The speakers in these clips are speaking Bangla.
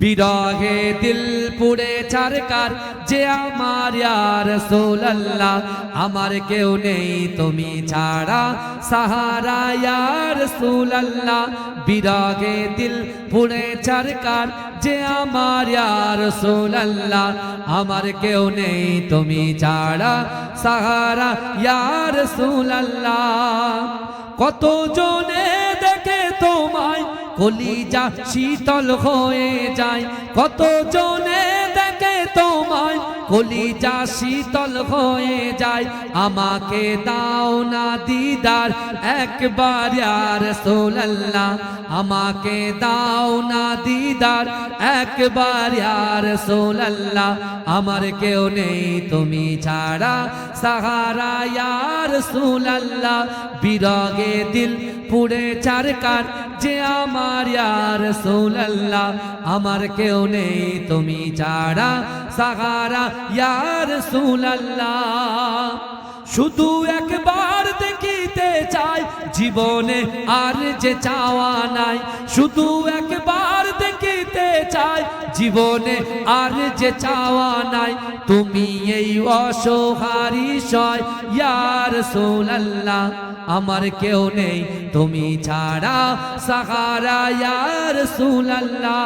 বিরহে দিল পুড়ে ছারকার যে আমার ইয়া রাসূলুল্লাহ আমার কেউ নেই তুমি ছাড়া সাহারা ইয়া রাসূলুল্লাহ বিরহে দিল পুড়ে ছারকার যে আমার ইয়া রাসূলুল্লাহ আমার কেউ নেই তুমি ছাড়া সাহারা ইয়া রাসূলুল্লাহ কত জনে দেখে তোমায় কলিজা শীতল হয়ে যায় কত জনে দেখে তোমায় কলিজা শীতল হয়ে যায় আমাকে দাও না দিদার একবার ইয়া রাসূলুল্লাহ আমাকে দাও না দিদার একবার ইয়া রাসূলুল্লাহ আমার কেউ নেই তুমি ছাড়া সাহারা ইয়া রাসূলুল্লাহ বিরহে দিল পুড়ে ছারকার যে আমার ইয়া রাসূলুল্লাহ আমার কেউ নেই তুমি ছাড়া সাহারা ইয়া রাসূলুল্লাহ শুধু একবার দেখিতে চাই জীবনে আর যে চাওয়া নাই শুধু একবার দেখিতে চাই জীবনে আর যে চাওয়া নাই তুমি এই অসহারি সয় ইয়া রাসূলুল্লাহ আমার কেউ নেই তুমি ছাড়া সাহারা ইয়া রাসূলুল্লাহ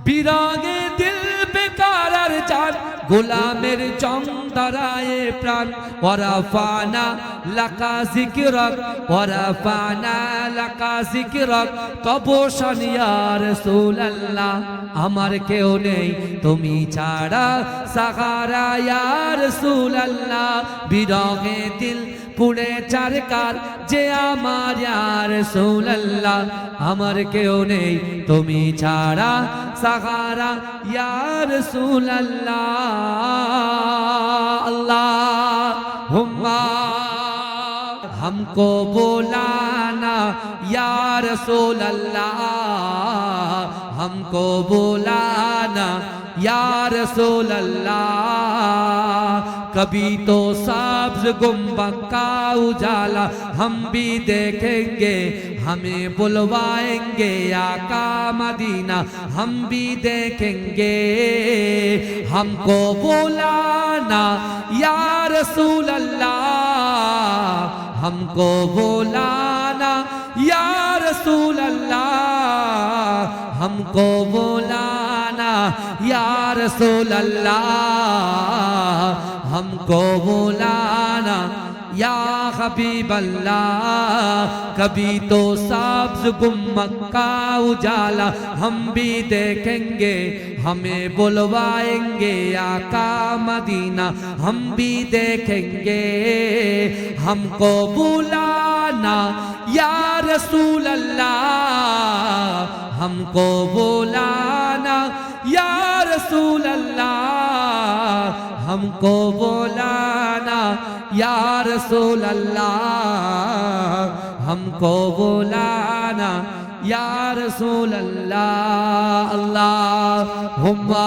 বিরহে দিল বেকার আর জান গোলামের চন্দরায়ে প্রাণ ওয়ারাফানা লাকা যিকরাক ওয়ারাফানা লাকা যিকরাক তবশান ইয়া রাসূলুল্লাহ আমার কেউ নেই তুমি ছাড়া সাহারা ইয়া রাসূলুল্লাহ বিরহে দিল পুড়ে ছারকার যে আমার ইয়া রাসূলুল্লাহ আমার কেউ নেই তুমি ছাড়া সাহারা ইয়া রাসূলুল্লাহ अल्लाहुम्मा हमको बुलाना या रसूल अल्लाह हमको बुलाना या रसूल अल्लाह कभी तो सब्ज गुंबद का उजाला हम भी देखेंगे हमें बुलवाएंगे आका मदीना हम भी देखेंगे हमको बुलाना या रसूल अल्लाह हमको बुलाना या रसूल अल्लाह हमको बुलाना या रसूल अल्लाह हमको बुलाना या हबीब अल्लाह कभी तो सब्ज गुंबद का उजाला हम भी देखेंगे हमें बुलवाएंगे आका मदीना हम भी देखेंगे हमको बुलाना या रसूल अल्लाह हमको बुलाना या रसूल अल्लाह हमको बुलाना या रसूल अल्लाह हमको बुलाना या रसूल अल्लाह अल्लाहुम्मा